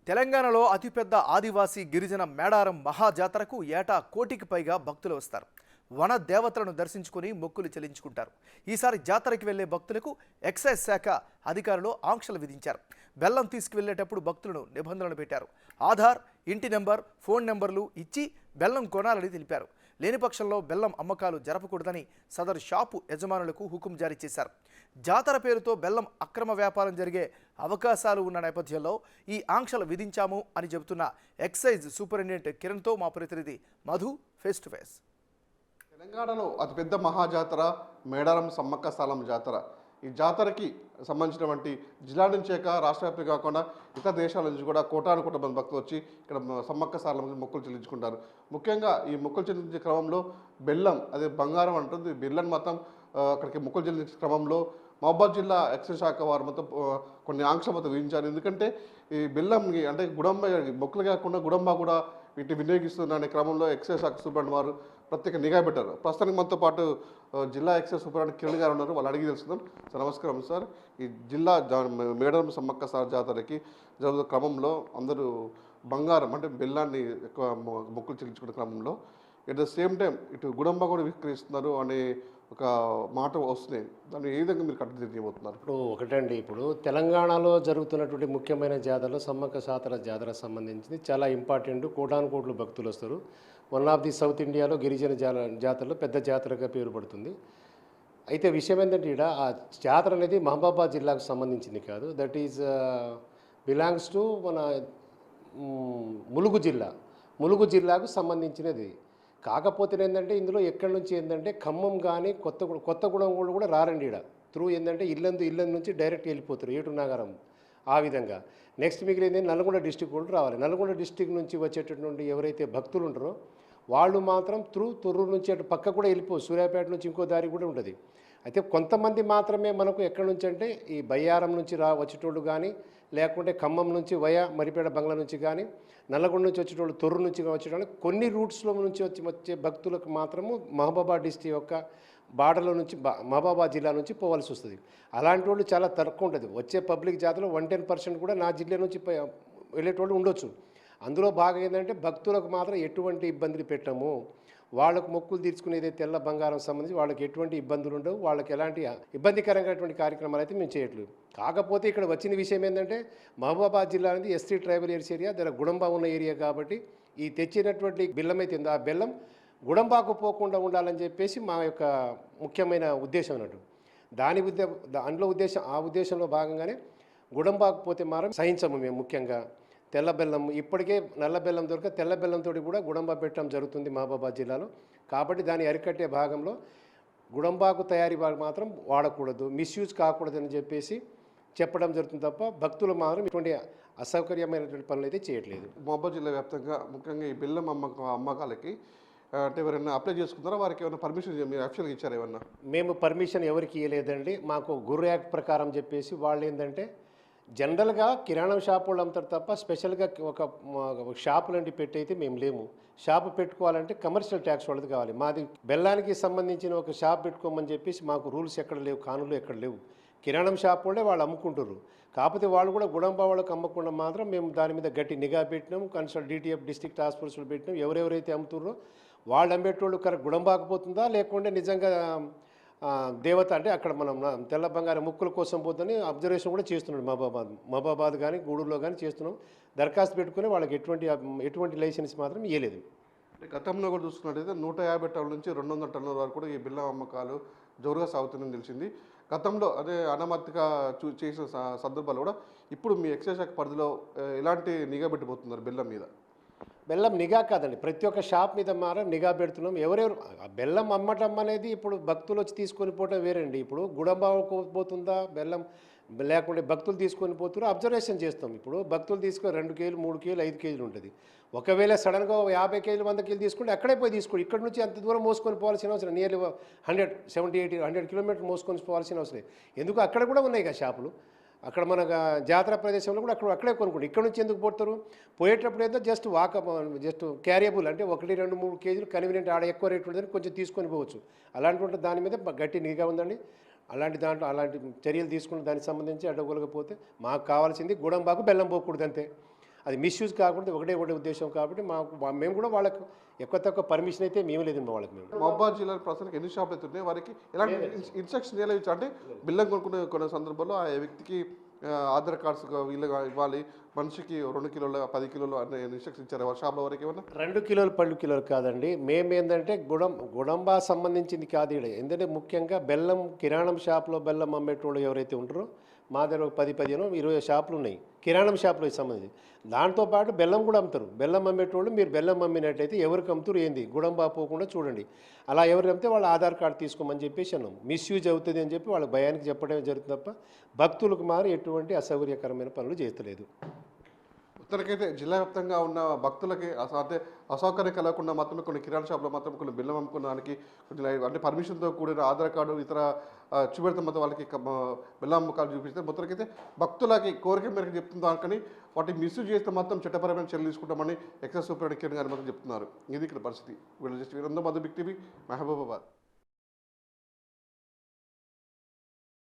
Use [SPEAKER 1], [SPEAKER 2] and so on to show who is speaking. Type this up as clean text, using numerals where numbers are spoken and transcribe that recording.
[SPEAKER 1] తెలంగాణలో అతిపెద్ద ఆదివాసీ గిరిజన మేడారం మహాజాతరకు ఏటా కోటికి పైగా భక్తులు వస్తారు. వన దేవతలను దర్శించుకుని మొక్కులు చెల్లించుకుంటారు. ఈసారి జాతరకి వెళ్లే భక్తులకు ఎక్సైజ్ శాఖ అధికారులు ఆంక్షలు విధించారు. బెల్లం తీసుకువెళ్లేటప్పుడు భక్తులను నిబంధనలు పెట్టారు. ఆధార్, ఇంటి నెంబర్, ఫోన్ నెంబర్లు ఇచ్చి బెల్లం కొనాలని తెలిపారు. లేని పక్షంలో బెల్లం అమ్మకాలు జరపకూడదని సదరు షాపు యజమానులకు హుకుం జారీ చేశారు. జాతర పేరుతో బెల్లం అక్రమ వ్యాపారం జరిగే అవకాశాలు ఉన్న నేపథ్యంలో ఈ ఆంక్షలు విధించాము అని చెబుతున్న ఎక్సైజ్ సూపరింటెండెంట్ కిరణ్తో మా ప్రతినిధి మధు ఫేస్ టు ఫేస్.
[SPEAKER 2] తెలంగాణలో అతిపెద్ద మహాజాతర మేడారం సమ్మక్క స్థలం జాతర. ఈ జాతరకి సంబంధించినటువంటి జిల్లా నుంచే రాష్ట్ర వ్యాప్తంగా కాకుండా ఇతర దేశాల నుంచి కూడా కోటాను కోట్ల మంది భక్తులు వచ్చి ఇక్కడ సమ్మక్క స్థలం మొక్కులు చెల్లించుకుంటారు. ముఖ్యంగా ఈ మొక్కులు చెల్లించే క్రమంలో బెల్లం, అదే బంగారం అంటుంది, బెల్లం మొత్తం అక్కడికి మొక్కులు చెల్లించే క్రమంలో మహబూబాద్ జిల్లా ఎక్సైజ్ శాఖ వారు మొత్తం కొన్ని ఆంక్షలు మొత్తం విధించారు. ఎందుకంటే ఈ బెల్లం అంటే గుడంబ మొక్కులు కాకుండా గుడంబ కూడా వీటిని వినియోగిస్తున్న క్రమంలో ఎక్సైజ్ శాఖ సూపరింటెండెంట్ వారు ప్రత్యేక నిఘా పెట్టారు. ప్రస్తుతానికి మనతో పాటు జిల్లా ఎక్సైజ్ సూపరింటెండెంట్ కిరణ్ గారు ఉన్నారు. వాళ్ళు అడిగి తెలుసుకుందాం. సార్ నమస్కారం సార్. ఈ జిల్లా మేడారం సమ్మక్క సార్ జాతరకి జరుగుతున్న క్రమంలో అందరూ బంగారం అంటే బెల్లాన్ని ఎక్కువ మొక్కులు చెల్లించుకునే క్రమంలో ఎట్ ద సేమ్ టైం ఇటు గుడంబ కూడా విక్రయిస్తున్నారు అనే ఒక మాట వస్తున్నాయి. దాన్ని ఏ విధంగా మీరు కట్టడి చేయబోతున్నారు?
[SPEAKER 3] ఇప్పుడు ఒకటండి, ఇప్పుడు తెలంగాణలో జరుగుతున్నటువంటి ముఖ్యమైన జాతరలో సమ్మక్క సాతర జాతర సంబంధించింది చాలా ఇంపార్టెంట్. కోటాను కోట్లు భక్తులు వస్తారు. వన్ ఆఫ్ ది సౌత్ ఇండియాలో గిరిజన జాతరలో పెద్ద జాతరగా పేరు పడుతుంది. అయితే విషయం ఏంటంటే ఇక్కడ ఆ జాతర అనేది మహబూబాబాద్ జిల్లాకు సంబంధించింది కాదు. దట్ ఈజ్ బిలాంగ్స్ టు మన ములుగు జిల్లాకు సంబంధించినది. కాకపోతే ఏంటంటే ఇందులో ఎక్కడి నుంచి ఏంటంటే ఖమ్మం కానీ కొత్తగూడెం కూడా రారండి. ఇక్కడ త్రూ ఏంటంటే ఇల్లందు నుంచి డైరెక్ట్ వెళ్ళిపోతారు ఏటు నగరం. ఆ విధంగా నెక్స్ట్ మిగిలింది నల్గొండ డిస్టిక్ కూడా రావాలి. నల్గొండ డిస్టిక్ నుంచి వచ్చేటటువంటి ఎవరైతే భక్తులు ఉంటారో వాళ్ళు మాత్రం తొర్రూరు నుంచి అటు పక్క కూడా వెళ్ళిపోవచ్చు. సూర్యాపేట నుంచి ఇంకో దారి కూడా ఉంటుంది. అయితే కొంతమంది మాత్రమే మనకు ఎక్కడి నుంచి అంటే ఈ బయ్యారం నుంచి వచ్చేటోళ్ళు కానీ, లేకుంటే ఖమ్మం నుంచి వయా మరిపేట బంగ్లా నుంచి కానీ, నల్లగొండ నుంచి వచ్చేటోళ్ళు తొర్రు నుంచి వచ్చేటోళ్ళు కొన్ని రూట్స్లో నుంచి వచ్చే భక్తులకు మాత్రము మహబూబాబాద్ డిస్టిక్ యొక్క బార్డర్లో నుంచి మహబూబాబాద్ జిల్లా నుంచి పోవాల్సి వస్తుంది. అలాంటి వాళ్ళు చాలా తక్కువ ఉంటుంది. వచ్చే పబ్లిక్ జాతరలో 110% కూడా నా జిల్లా నుంచి వెళ్ళేటోళ్ళు ఉండొచ్చు. అందులో భాగం ఏంటంటే భక్తులకు మాత్రం ఎటువంటి ఇబ్బందులు పెట్టము. వాళ్ళకు మొక్కులు తీర్చుకునేది తెల్ల బంగారం సంబంధించి వాళ్ళకి ఎటువంటి ఇబ్బందులు ఉండవు. వాళ్ళకి ఎలాంటి ఇబ్బందికరంగాటువంటి కార్యక్రమాలు అయితే మేము చేయట్లేదు. కాకపోతే ఇక్కడ వచ్చిన విషయం ఏంటంటే మహబూబాబాద్ జిల్లా అనేది ఎస్టీ ట్రైబల్ ఏరియా దగ్గర గుడంబా ఉన్న ఏరియా కాబట్టి ఈ తెచ్చినటువంటి బెల్లం అయితే ఆ బెల్లం గుడంబాకు పోకుండా ఉండాలని చెప్పేసి మా యొక్క ముఖ్యమైన ఉద్దేశం అన్నట్టు. ఆ ఉద్దేశంలో భాగంగానే గుడంబాకు పోతే మాత్రం సహించము మేము. ముఖ్యంగా తెల్ల బెల్లం ఇప్పటికే నల్ల బెల్లం దొరక తెల్ల బెల్లంతో కూడా గుడంబా పెట్టడం జరుగుతుంది మహబూబాబాద్ జిల్లాలో. కాబట్టి దాన్ని అరికట్టే భాగంలో గుడంబాకు తయారీ మాత్రం వాడకూడదు, మిస్యూజ్ కాకూడదని చెప్పేసి చెప్పడం జరుగుతుంది తప్ప భక్తులు మాత్రం ఇటువంటి అసౌకర్యమైనటువంటి పనులు అయితే చేయట్లేదు.
[SPEAKER 2] మహబూబాబాద్ జిల్లా వ్యాప్తంగా ముఖ్యంగా ఈ బెల్లం అమ్మకాలకి అంటే ఎవరైనా అప్లై చేసుకున్నారా? వారికి ఏమైనా పర్మిషన్ మీరు యాక్చువల్గా ఇచ్చారా? ఏమన్నా
[SPEAKER 3] మేము పర్మిషన్ ఎవరికి ఇవ్వలేదండి. మాకు గుర్రు యాక్ట్ ప్రకారం చెప్పేసి వాళ్ళు ఏంటంటే జనరల్గా కిరాణా షాపు వాళ్ళు అమ్ముతారు తప్ప స్పెషల్గా ఒక షాపులంటి పెట్టి అయితే మేము లేము. షాపు పెట్టుకోవాలంటే కమర్షియల్ ట్యాక్స్ వాళ్ళది కావాలి. మాది బెల్లానికి సంబంధించిన ఒక షాప్ పెట్టుకోమని చెప్పేసి మాకు రూల్స్ ఎక్కడ లేవు, కానూలు ఎక్కడ లేవు. కిరాణా షాప్ వాళ్ళే వాళ్ళు అమ్ముకుంటారు. కాకపోతే వాళ్ళు కూడా గుడంబా వాళ్ళకి అమ్మకుండా మాత్రం మేము దాని మీద గట్టి నిఘా పెట్టినాం. కన్సల్ట్ DTF డిస్ట్రిక్ట్ టాస్క్ ఫోర్స్లు పెట్టినాం. ఎవరెవరైతే అమ్ముతున్నారో వాళ్ళు అమ్మేటోళ్ళు కరెక్ట్ గుడంబాకపోతుందా లేకుంటే నిజంగా దేవత అంటే అక్కడ మనం తెల్ల బంగారం ముక్కుల కోసం పోతుందని అబ్జర్వేషన్ కూడా చేస్తున్నాడు. మహబూబాబాద్ కానీ గూడూరులో కానీ చేస్తున్నాం. దరఖాస్తు పెట్టుకుని వాళ్ళకి ఎటువంటి లైసెన్స్ మాత్రం ఇవ్వలేదు.
[SPEAKER 2] అంటే గతంలో కూడా చూసుకున్నట్టయితే 150 టన్నుల నుంచి 200 టన్నుల వరకు కూడా ఈ బెల్లం అమ్మకాలు జోరుగా సాగుతుందని తెలిసింది. గతంలో అదే అనమతిగా చేసిన సందర్భాలు కూడా ఇప్పుడు మీ ఎక్సైజ్ శాఖ పరిధిలో ఎలాంటి నిఘా పెట్టబోతున్నారు బెల్లం మీద?
[SPEAKER 3] బెల్లం నిఘా కాదండి, ప్రతి ఒక్క షాప్ మీద మాత్రం నిఘా పెడుతున్నాం. ఎవరెవరు బెల్లం అమ్మటం అనేది ఇప్పుడు భక్తులు వచ్చి తీసుకొని పోవటం వేరండి. ఇప్పుడు గుడంబాకు పోతుందా బెల్లం లేకుంటే భక్తులు తీసుకొని పోతున్నారు అబ్జర్వేషన్ చేస్తాం. ఇప్పుడు భక్తులు తీసుకొని 2 కేజీలు 3 కేజీలు 5 కేజీలు ఉంటుంది. ఒకవేళ సడన్గా 50 కేజీలు 100 కేజీలు తీసుకుంటే అక్కడే పోయి తీసుకోండి. ఇక్కడ నుంచి అంత దూరం మోసుకొని పోవాల్సిన అవసరం నియర్లీ 100 కిలోమీటర్లు మోసుకొని పోవాల్సిన అవసరం. ఎందుకు అక్కడ కూడా ఉన్నాయి కదా షాపులు. అక్కడ మన జాతర ప్రదేశంలో కూడా అక్కడే కొనుక్కోండి. ఇక్కడ నుంచి ఎందుకు పోతారు? పోయేటప్పుడు ఏదో జస్ట్ జస్ట్ క్యారియబుల్ అంటే 1, 2, 3 కేజీలు కన్వీనియంట్ ఆడ ఎక్కువ రేటు ఉంటుందని కొంచెం తీసుకొని పోవచ్చు. అలాంటి దాని మీద గట్టి నిఘా ఉందండి. అలాంటి చర్యలు తీసుకున్న దానికి సంబంధించి అడ్డగోలుగా పోతే మాకు కావాల్సింది గుడంబాకు బెల్లం పోకూడదు అంతే. అది మిస్యూజ్ కాకుండా ఒకటే ఉద్దేశం కాబట్టి మేము కూడా వాళ్ళకు ఎక్కువ తక్కువ పర్మిషన్ అయితే మేము లేదు వాళ్ళకి మేము.
[SPEAKER 2] మహబూబాద్ జిల్లాలో ప్రస్తుతానికి ఎన్ని షాపులు అయితే ఉన్నాయో వారికి ఎలాంటి ఇన్స్ట్రక్షన్ ఎలా ఇచ్చా అంటే బిల్లం కొనుక్కునే కొన్ని సందర్భాల్లో ఆ వ్యక్తికి ఆధార్ కార్డ్స్ వీళ్ళు ఇవ్వాలి, మనిషికి 2 కిలోలు 10 కిలోలు అనే ఇన్స్ట్రక్షన్ ఇచ్చారు షాప్ల వరకు ఏమన్నా?
[SPEAKER 3] 2 కిలోలు 10 కిలోలు కాదండి. మేమేందంటే గుడంబా సంబంధించింది కాదు ఇక్కడ. ఎందుకంటే ముఖ్యంగా బెల్లం కిరాణం షాప్లో బెల్లం అమ్మేటోళ్ళు ఎవరైతే ఉంటారో మా దగ్గర ఒక 10-20 షాపులు ఉన్నాయి కిరాణం షాపులకు సంబంధించి. దాంతోపాటు బెల్లం కూడా అమ్ముతారు. బెల్లం అమ్మేటోళ్ళు మీరు బెల్లం అమ్మినట్టయితే ఎవరికి అమ్ముతారు ఏంది గుడంబా పోకుండా చూడండి. అలా ఎవరు అమ్మితే వాళ్ళ ఆధార్ కార్డు తీసుకోమని చెప్పేసి అన్నాం. మిస్యూజ్ అవుతుంది అని చెప్పి వాళ్ళ భయానికి చెప్పడమే జరుగుతుంది తప్ప భక్తులకు మారి ఎటువంటి అసౌకర్యకరమైన పనులు చేస్తలేదు.
[SPEAKER 2] మొత్తానికైతే జిల్లా వ్యాప్తంగా ఉన్న భక్తులకి అంటే అసౌకర్యం కలగకుండా మాత్రమే కొన్ని కిరాణా షాపులో మాత్రం కొన్ని బిల్లం అమ్ముకోవడానికి అంటే పర్మిషన్తో కూడిన ఆధార్ కార్డు ఇతర చూపెడితే మొత్తం వాళ్ళకి బిల్లం అమ్మకాలు చూపిస్తే మొత్తానికైతే భక్తులకి కోరిక మేరకు చెప్తుందా కానీ వాటి మిస్యూజ్ చేస్తే మాత్రం చట్టపరమైన చర్యలు తీసుకుంటామని ఎక్సైజ్ సూపరింటెండెంట్ కిరణ్ గారు మాత్రం చెప్తున్నారు. ఇది ఇక్కడ పరిస్థితి. వీళ్ళు జస్ట్ వీరందరూ మధు బిగ్ టీవీ మహబూబాబాద్.